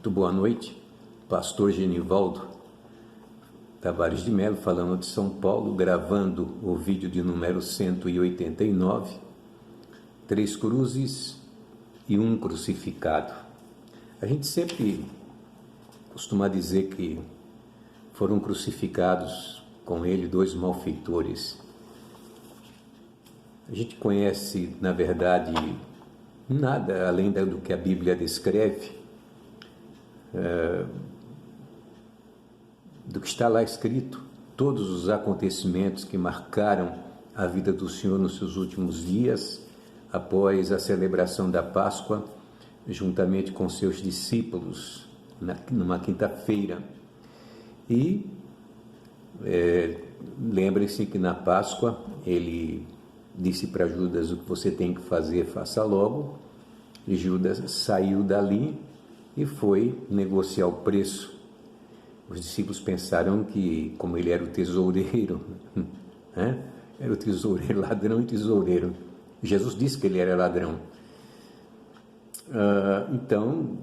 Muito boa noite, pastor Genivaldo Tavares de Melo, falando de São Paulo, gravando o vídeo de número 189, 3 cruzes e um crucificado. A gente sempre costuma dizer que foram crucificados com ele 2 malfeitores. A gente conhece, na verdade, nada além do que a Bíblia descreve, do que está lá escrito, todos os acontecimentos que marcaram a vida do Senhor nos seus últimos dias, após a celebração da Páscoa, juntamente com seus discípulos, numa quinta-feira. E lembrem-se que na Páscoa ele disse para Judas: o que você tem que fazer, faça logo. E Judas saiu dali e foi negociar o preço. Os discípulos pensaram que, como ele era o tesoureiro, era o tesoureiro, ladrão e tesoureiro. Jesus disse que ele era ladrão. Então,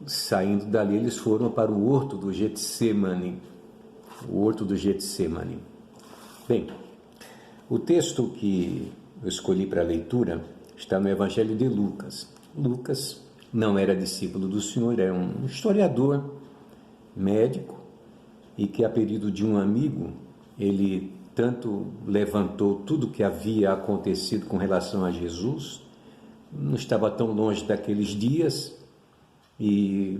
saindo dali, eles foram para o horto do Getsemane. O horto do Getsemane. Bem, o texto que eu escolhi para a leitura está no Evangelho de Lucas. Lucas não era discípulo do Senhor, era um historiador, médico, e que a pedido de um amigo, ele tanto levantou tudo o que havia acontecido com relação a Jesus, não estava tão longe daqueles dias, e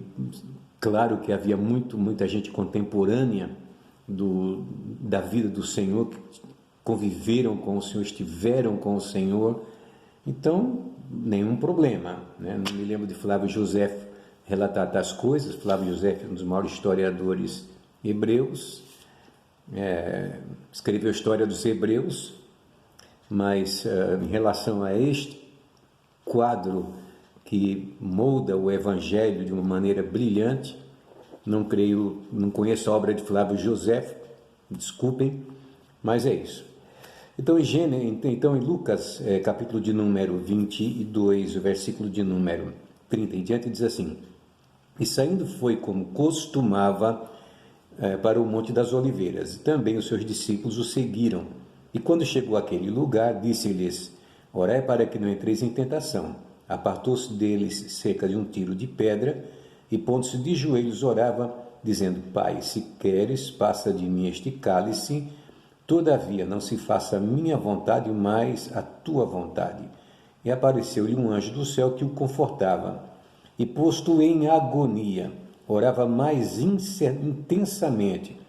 claro que havia muita gente contemporânea da vida do Senhor, que conviveram com o Senhor, estiveram com o Senhor, então nenhum problema, né? Não me lembro de Flávio José relatar tais coisas. Flávio José é um dos maiores historiadores hebreus, escreveu a história dos hebreus, mas em relação a este quadro que molda o Evangelho de uma maneira brilhante, não conheço a obra de Flávio José, desculpem, mas é isso. Então, em Lucas, capítulo de número 22, o versículo de número 30 em diante, diz assim: e saindo foi como costumava para o Monte das Oliveiras, e também os seus discípulos o seguiram. E quando chegou àquele lugar, disse-lhes: orai para que não entreis em tentação. Apartou-se deles cerca de um tiro de pedra, e pondo-se de joelhos orava, dizendo: Pai, se queres, passa de mim este cálice, todavia não se faça a minha vontade, mas a tua vontade. E apareceu-lhe um anjo do céu que o confortava. E posto em agonia, orava mais intensamente,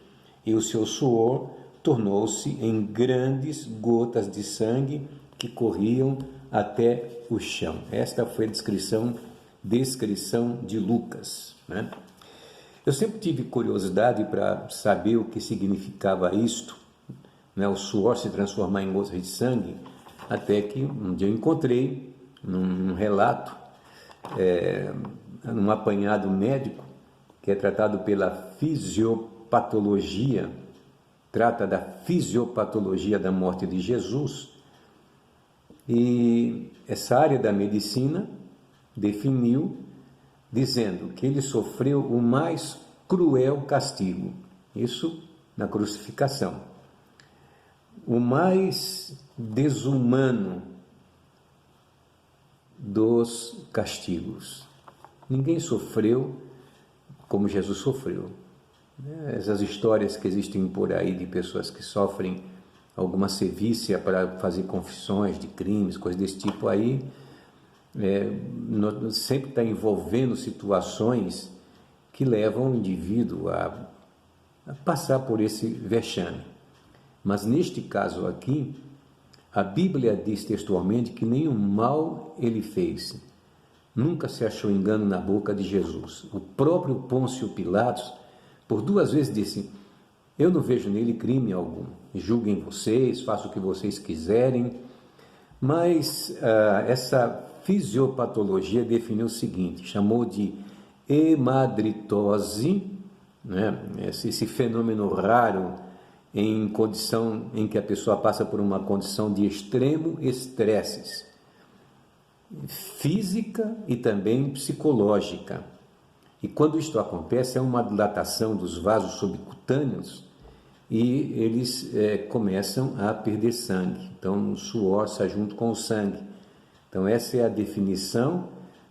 e o seu suor tornou-se em grandes gotas de sangue que corriam até o chão. Esta foi a descrição de Lucas, né? Eu sempre tive curiosidade para saber o que significava isto, né? O suor se transformar em gotas de sangue, até que um dia eu encontrei num relato, num apanhado médico, que é tratado pela fisiopatologia, trata da fisiopatologia da morte de Jesus, e essa área da medicina definiu, dizendo que ele sofreu o mais cruel castigo, isso na crucificação, o mais desumano dos castigos. Ninguém sofreu como Jesus sofreu. Essas histórias que existem por aí de pessoas que sofrem alguma sevícia para fazer confissões de crimes, coisas desse tipo aí, sempre está envolvendo situações que levam o indivíduo a passar por esse vexame. Mas neste caso aqui, a Bíblia diz textualmente que nenhum mal ele fez. Nunca se achou engano na boca de Jesus. O próprio Pôncio Pilatos, por 2 vezes disse: eu não vejo nele crime algum. Julguem vocês, façam o que vocês quiserem. Mas essa fisiopatologia definiu o seguinte, chamou de hemadritose, né? Esse fenômeno raro em condição em que a pessoa passa por uma condição de extremo estresse física e também psicológica. E quando isto acontece, é uma dilatação dos vasos subcutâneos e eles começam a perder sangue. Então, o suor sai junto com o sangue. Então, essa é a definição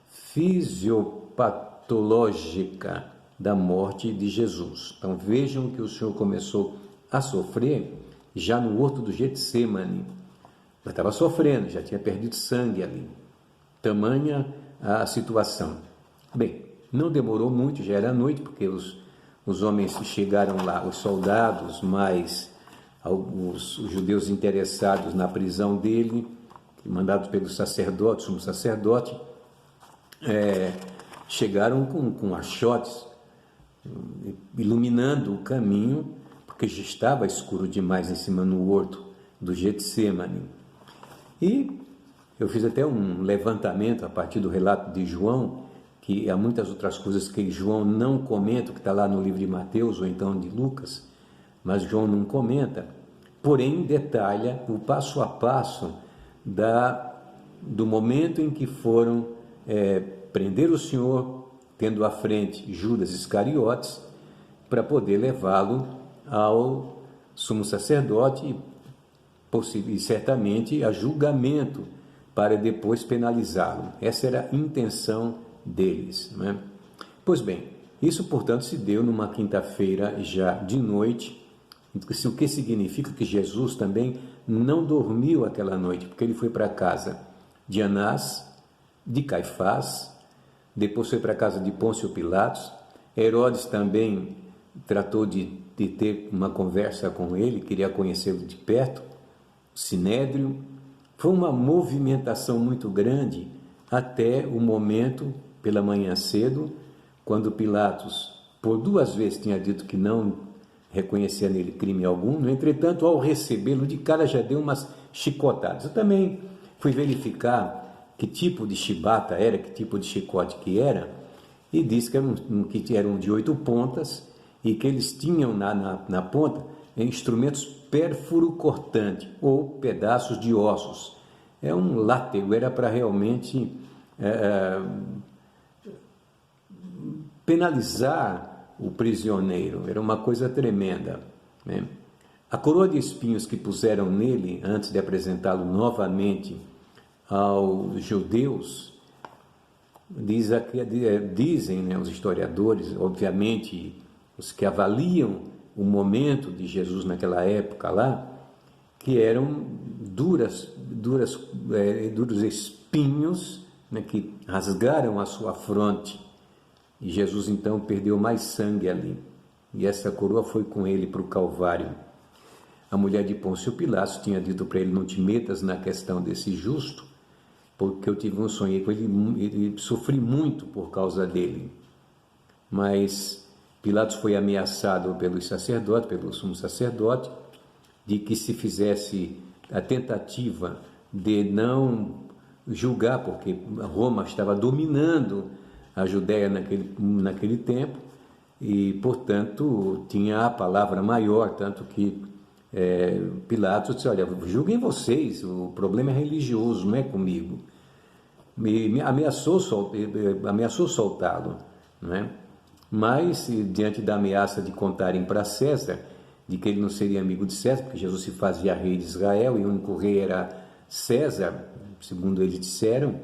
fisiopatológica da morte de Jesus. Então, vejam que o Senhor começou a sofrer já no horto do Getsêmani. Já estava sofrendo, já tinha perdido sangue ali. Tamanha a situação. Bem, não demorou muito, já era noite, porque os homens chegaram lá, os soldados, mais os judeus interessados na prisão dele, mandados pelo sacerdote, sumo sacerdote, chegaram com achotes, iluminando o caminho, porque já estava escuro demais em cima no horto do Getsêmani. E eu fiz até um levantamento a partir do relato de João, que há muitas outras coisas que João não comenta, que está lá no livro de Mateus ou então de Lucas, mas João não comenta, porém detalha o passo a passo do momento em que foram prender o Senhor, tendo à frente Judas Iscariotes, para poder levá-lo ao sumo sacerdote e certamente a julgamento, para depois penalizá-lo. Essa era a intenção deles, não é? Pois bem, isso portanto se deu numa quinta-feira já de noite, o que significa que Jesus também não dormiu aquela noite, porque ele foi para a casa de Anás, de Caifás, depois foi para a casa de Pôncio Pilatos. Herodes também tratou de ter uma conversa com ele, queria conhecê-lo de perto. Sinédrio. Foi uma movimentação muito grande até o momento, pela manhã cedo, quando Pilatos por 2 vezes tinha dito que não reconhecia nele crime algum. No entretanto, ao recebê-lo de cara, já deu umas chicotadas. Eu também fui verificar que tipo de chibata era, que tipo de chicote que era, e disse que eram de 8 pontas e que eles tinham na ponta instrumentos pérfuro-cortante ou pedaços de ossos. É um látego, era para realmente penalizar o prisioneiro, era uma coisa tremenda, né? A coroa de espinhos que puseram nele antes de apresentá-lo novamente aos judeus, dizem, né, os historiadores, obviamente os que avaliam o momento de Jesus naquela época lá, que eram duros espinhos, né, que rasgaram a sua fronte. E Jesus então perdeu mais sangue ali. E essa coroa foi com ele para o Calvário. A mulher de Pôncio Pilatos tinha dito para ele: não te metas na questão desse justo, porque eu tive um sonho com ele e sofri muito por causa dele. Mas Pilatos foi ameaçado pelo sumo sacerdote, de que se fizesse a tentativa de não julgar, porque Roma estava dominando a Judéia naquele tempo, e, portanto, tinha a palavra maior, tanto que Pilatos disse: olha, julguem vocês, o problema é religioso, não é comigo. Me ameaçou soltá-lo, não é? Mas, diante da ameaça de contarem para César, de que ele não seria amigo de César, porque Jesus se fazia rei de Israel e o único rei era César, segundo eles disseram,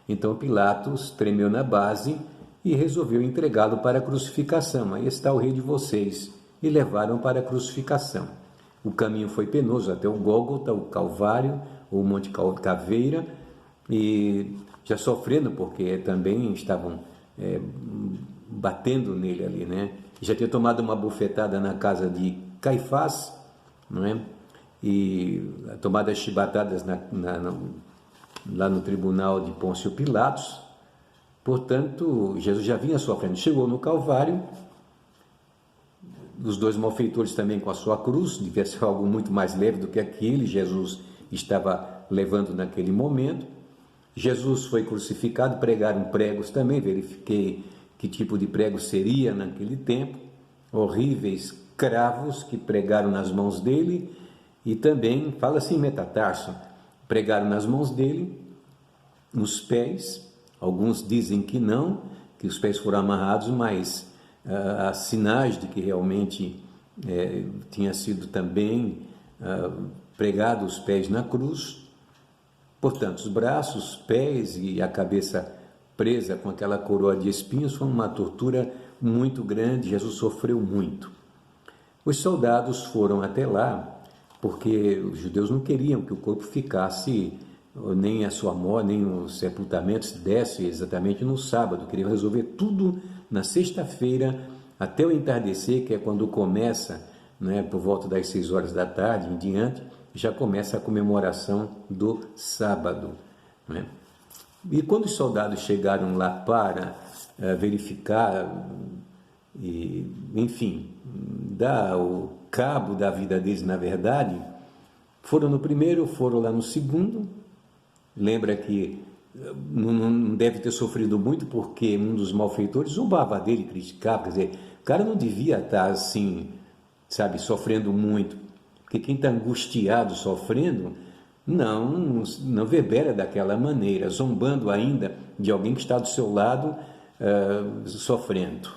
então Pilatos tremeu na base e resolveu entregá-lo para a crucificação. Aí está o rei de vocês. E levaram para a crucificação. O caminho foi penoso até o Gólgota, o Calvário, o Monte Caveira, e já sofrendo, porque também estavam batendo nele ali, né? Já tinha tomado uma bufetada na casa de Caifás, não é? E tomado as chibatadas lá no tribunal de Pôncio Pilatos. Portanto, Jesus já vinha sofrendo. Chegou no Calvário, os 2 malfeitores também com a sua cruz, devia ser algo muito mais leve do que aquele Jesus estava levando naquele momento. Jesus foi crucificado, pregaram pregos também, verifiquei que tipo de prego seria naquele tempo, horríveis cravos que pregaram nas mãos dele, e também, fala-se em metatarso, pregaram nas mãos dele, nos pés. Alguns dizem que não, que os pés foram amarrados, mas há sinais de que realmente tinha sido também pregado os pés na cruz. Portanto, os braços, pés e a cabeça presa com aquela coroa de espinhos foi uma tortura muito grande. Jesus sofreu muito. Os soldados foram até lá porque os judeus não queriam que o corpo ficasse, nem a sua morte, nem o sepultamento se desse exatamente no sábado. Queriam resolver tudo na sexta-feira até o entardecer, que é quando começa, né, por volta das 6 horas da tarde em diante, já começa a comemoração do sábado, né? E quando os soldados chegaram lá para verificar e, enfim, dar o cabo da vida deles, na verdade, foram no primeiro, foram lá no segundo. Lembra que não deve ter sofrido muito, porque um dos malfeitores zombava dele, criticava, quer dizer, o cara não devia estar assim, sabe, sofrendo muito, porque quem está angustiado, sofrendo, não verbera daquela maneira, zombando ainda de alguém que está do seu lado, sofrendo.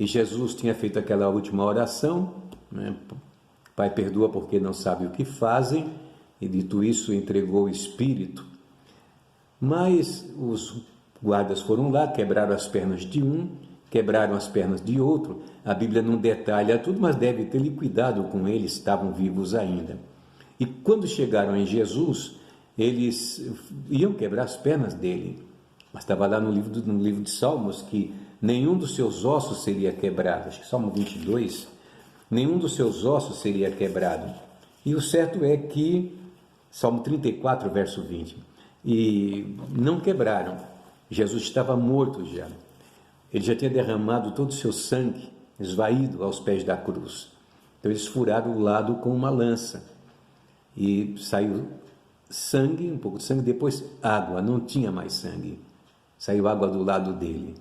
E Jesus tinha feito aquela última oração, né? Pai, perdoa porque não sabe o que fazem, e dito isso entregou o Espírito. Mas os guardas foram lá, quebraram as pernas de um, quebraram as pernas de outro. A Bíblia não detalha tudo, mas deve ter liquidado com eles, estavam vivos ainda. E quando chegaram em Jesus, eles iam quebrar as pernas dele. Mas estava lá no livro de Salmos que nenhum dos seus ossos seria quebrado. Acho que Salmo 22, nenhum dos seus ossos seria quebrado. E o certo é que, Salmo 34, verso 20, e não quebraram. Jesus estava morto já. Ele já tinha derramado todo o seu sangue, esvaído aos pés da cruz. Então eles furaram o lado com uma lança. E saiu sangue, um pouco de sangue, depois água, não tinha mais sangue. Saiu água do lado dele.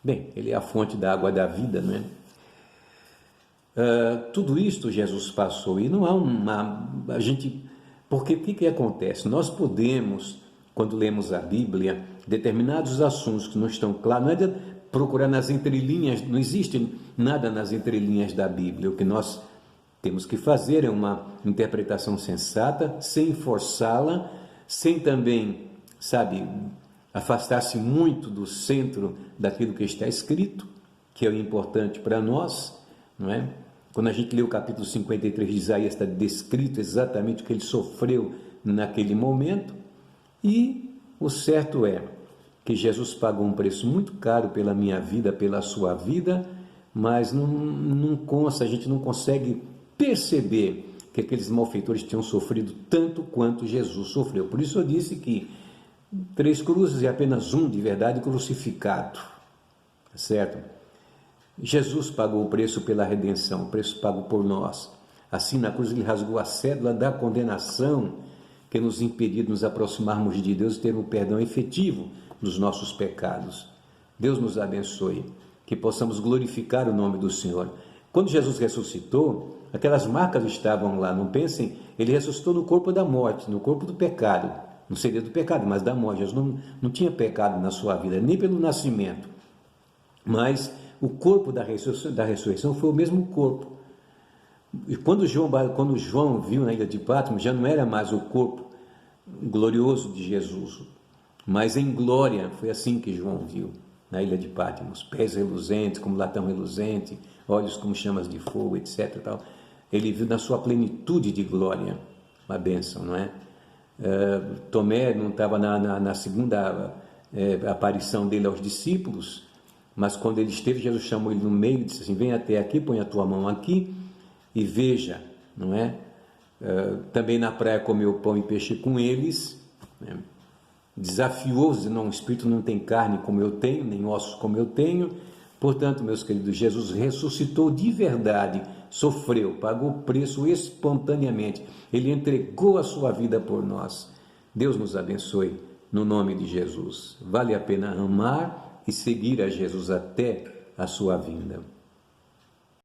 Bem, ele é a fonte da água da vida, não é? Tudo isto Jesus passou, e não há porque o que acontece? Nós podemos, quando lemos a Bíblia, determinados assuntos que não estão claros, não é de procurar nas entrelinhas, não existe nada nas entrelinhas da Bíblia. O que nós temos que fazer é uma interpretação sensata, sem forçá-la, sem também, afastar-se muito do centro daquilo que está escrito, que é o importante para nós, não é? Quando a gente lê o capítulo 53 de Isaías, está descrito exatamente o que ele sofreu naquele momento, e o certo é que Jesus pagou um preço muito caro pela minha vida, pela sua vida, mas não consta, a gente não consegue perceber que aqueles malfeitores tinham sofrido tanto quanto Jesus sofreu. Por isso eu disse que 3 cruzes e apenas um de verdade crucificado, certo? Jesus pagou o preço pela redenção, o preço pago por nós. Assim, na cruz ele rasgou a cédula da condenação que nos impedia de nos aproximarmos de Deus e ter um perdão efetivo dos nossos pecados. Deus nos abençoe, que possamos glorificar o nome do Senhor. Quando Jesus ressuscitou, aquelas marcas estavam lá, não pensem, ele ressuscitou no corpo da morte, no corpo do pecado. Não seria do pecado, mas da morte. Jesus não tinha pecado na sua vida, nem pelo nascimento. Mas o corpo da ressurreição foi o mesmo corpo. E quando João viu na ilha de Patmos, já não era mais o corpo glorioso de Jesus, mas em glória. Foi assim que João viu na ilha de Patmos: pés reluzentes como latão reluzente, olhos como chamas de fogo, etc. Tal. Ele viu na sua plenitude de glória. Uma bênção, não é? Tomé não estava na segunda aparição dele aos discípulos, mas quando ele esteve, Jesus chamou ele no meio e disse assim: vem até aqui, põe a tua mão aqui e veja, não é? Também na praia comeu pão e peixe com eles, né? Desafiou-os, dizendo: não, o Espírito não tem carne como eu tenho, nem ossos como eu tenho. Portanto, meus queridos, Jesus ressuscitou de verdade, sofreu, pagou o preço espontaneamente, ele entregou a sua vida por nós. Deus nos abençoe, no nome de Jesus. Vale a pena amar e seguir a Jesus até a sua vinda.